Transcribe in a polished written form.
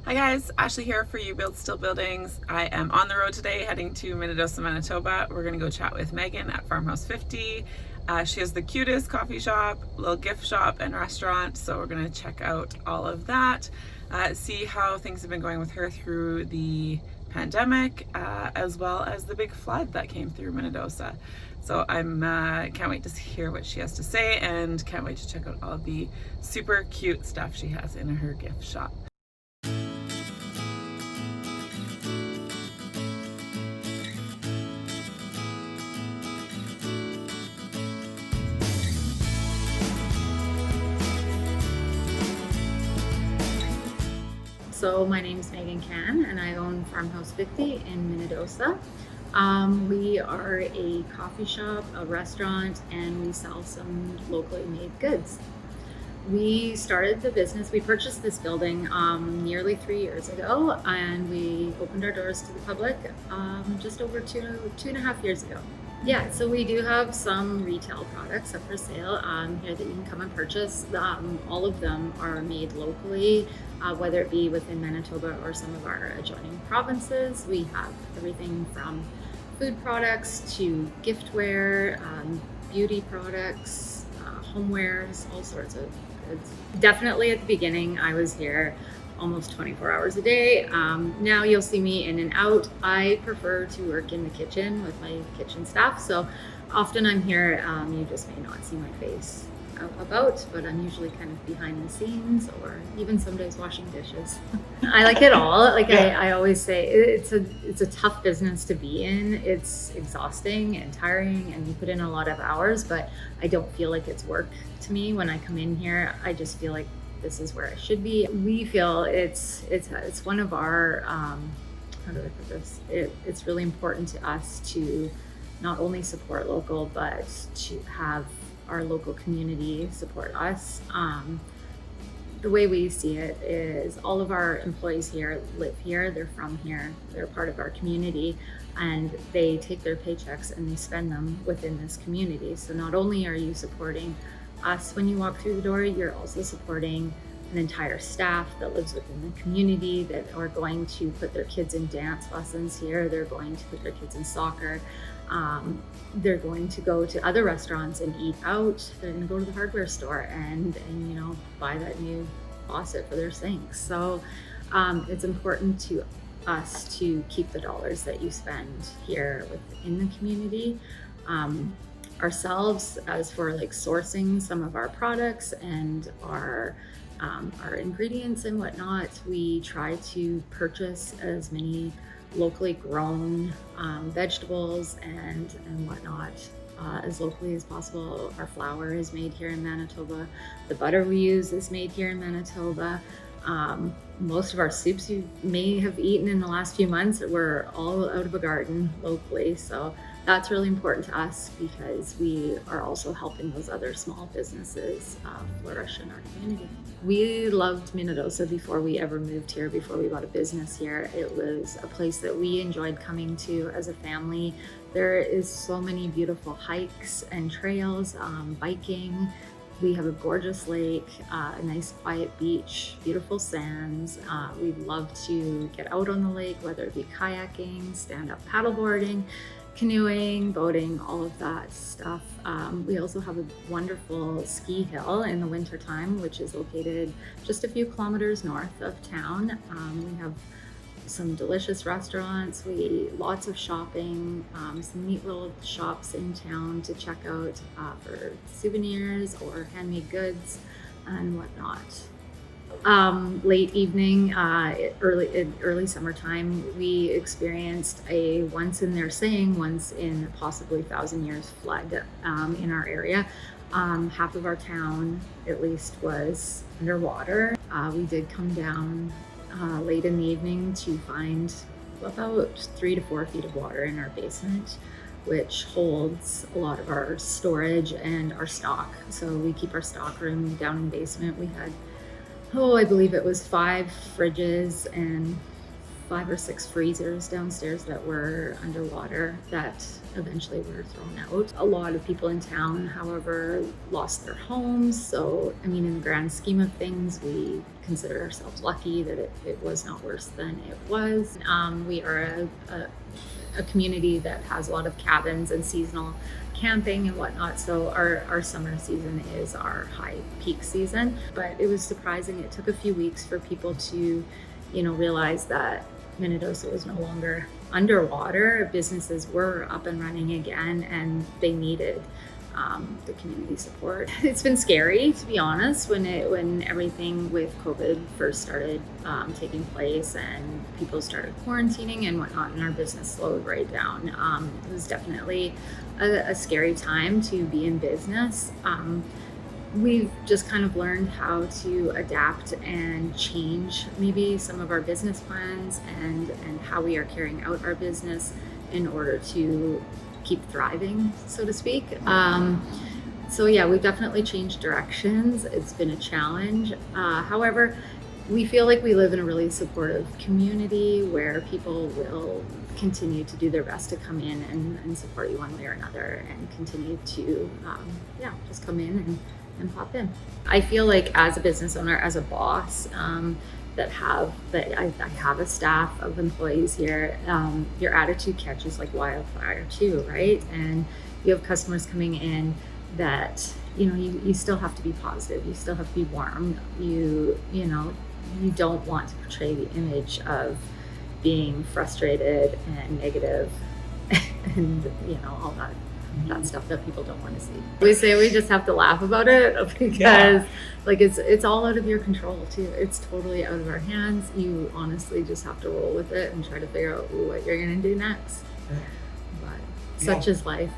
Hi guys, Ashleigh here for You Build Still Buildings. I am on the road today heading to Minnedosa, Manitoba. We're going to go chat with Meaghan at Farmhouse 50. She has the cutest coffee shop, little gift shop and restaurant, so we're going to check out all of that, see how things have been going with her through the pandemic, as well as the big flood that came through Minnedosa. So I'm can't wait to hear what she has to say, and can't wait to check out all of the super cute stuff she has in her gift shop. So my name is Meaghan Cann and I own Farmhouse 50 in Minnedosa. We are a coffee shop, a restaurant, and we sell some locally made goods. We started the business, we purchased this building nearly 3 years ago, and we opened our doors to the public just over two and a half years ago. Yeah, so we do have some retail products up for sale here that you can come and purchase. All of them are made locally, whether it be within Manitoba or some of our adjoining provinces. We have everything from food products to giftware, beauty products, homewares, all sorts of goods. Definitely at the beginning, I was here almost 24 hours a day. Now you'll see me in and out. I prefer to work in the kitchen with my kitchen staff, so often I'm here. You just may not see my face out about, but I'm usually kind of behind the scenes, or even some days washing dishes. I like it all. I always say, it's a tough business to be in. It's exhausting and tiring, and you put in a lot of hours, but I don't feel like it's work to me when I come in here. I just feel like this is where I should be. We feel it's one of our, how do I put this? It's really important to us to not only support local, but to have our local community support us. The way we see it is all of our employees here live here, they're from here, they're part of our community, and they take their paychecks and they spend them within this community. So not only are you supporting us when you walk through the door, you're also supporting an entire staff that lives within the community, that are going to put their kids in dance lessons here, they're going to put their kids in soccer, they're going to go to other restaurants and eat out, they're going to go to the hardware store and buy that new faucet for their sinks. So it's important to us to keep the dollars that you spend here within the community. Ourselves, as for like sourcing some of our products and our ingredients and whatnot, we try to purchase as many locally grown vegetables and whatnot as locally as possible. Our flour is made here in Manitoba. The butter we use is made here in Manitoba. Most of our soups you may have eaten in the last few months were all out of a garden locally. So that's really important to us, because we are also helping those other small businesses flourish in our community. We loved Minnedosa before we ever moved here, before we bought a business here. It was a place that we enjoyed coming to as a family. There is so many beautiful hikes and trails, biking. We have a gorgeous lake, a nice quiet beach, beautiful sands. We love to get out on the lake, whether it be kayaking, stand-up paddleboarding, canoeing, boating, all of that stuff. We also have a wonderful ski hill in the wintertime, which is located just a few kilometers north of town. We have some delicious restaurants, lots of shopping, some neat little shops in town to check out for souvenirs or handmade goods and whatnot. Late evening, early summertime, we experienced a once in possibly 1,000 years flood in our area. Half of our town, at least, was underwater. We did come down late in the evening to find about 3 to 4 feet of water in our basement, which holds a lot of our storage and our stock. So we keep our stock room down in the basement. We had, I believe it was 5 fridges and 5 or 6 freezers downstairs that were underwater that eventually were thrown out. A lot of people in town, however, lost their homes. So, I mean, in the grand scheme of things, we consider ourselves lucky that it was not worse than it was. We are a community that has a lot of cabins and seasonal camping and whatnot. So our summer season is our high peak season. But it was surprising. It took a few weeks for people to, realize that Minnedosa was no longer underwater. Businesses were up and running again, and they needed the community support. It's been scary, to be honest, when everything with COVID first started taking place and people started quarantining and whatnot, and our business slowed right down. It was definitely a scary time to be in business. We've just kind of learned how to adapt and change maybe some of our business plans and how we are carrying out our business in order to keep thriving, so to speak. So yeah, we've definitely changed directions. It's been a challenge. However, we feel like we live in a really supportive community where people will continue to do their best to come in and support you one way or another, and continue to just come in and pop in. I feel like as a business owner, as a boss, I have a staff of employees here, your attitude catches like wildfire too, right? And you have customers coming in that, you still have to be positive. You still have to be warm. You don't want to portray the image of being frustrated and negative and, all that stuff that people don't want to see. We say we just have to laugh about it because it's all out of your control too. It's totally out of our hands. You honestly just have to roll with it and try to figure out what you're going to do next. But such is life.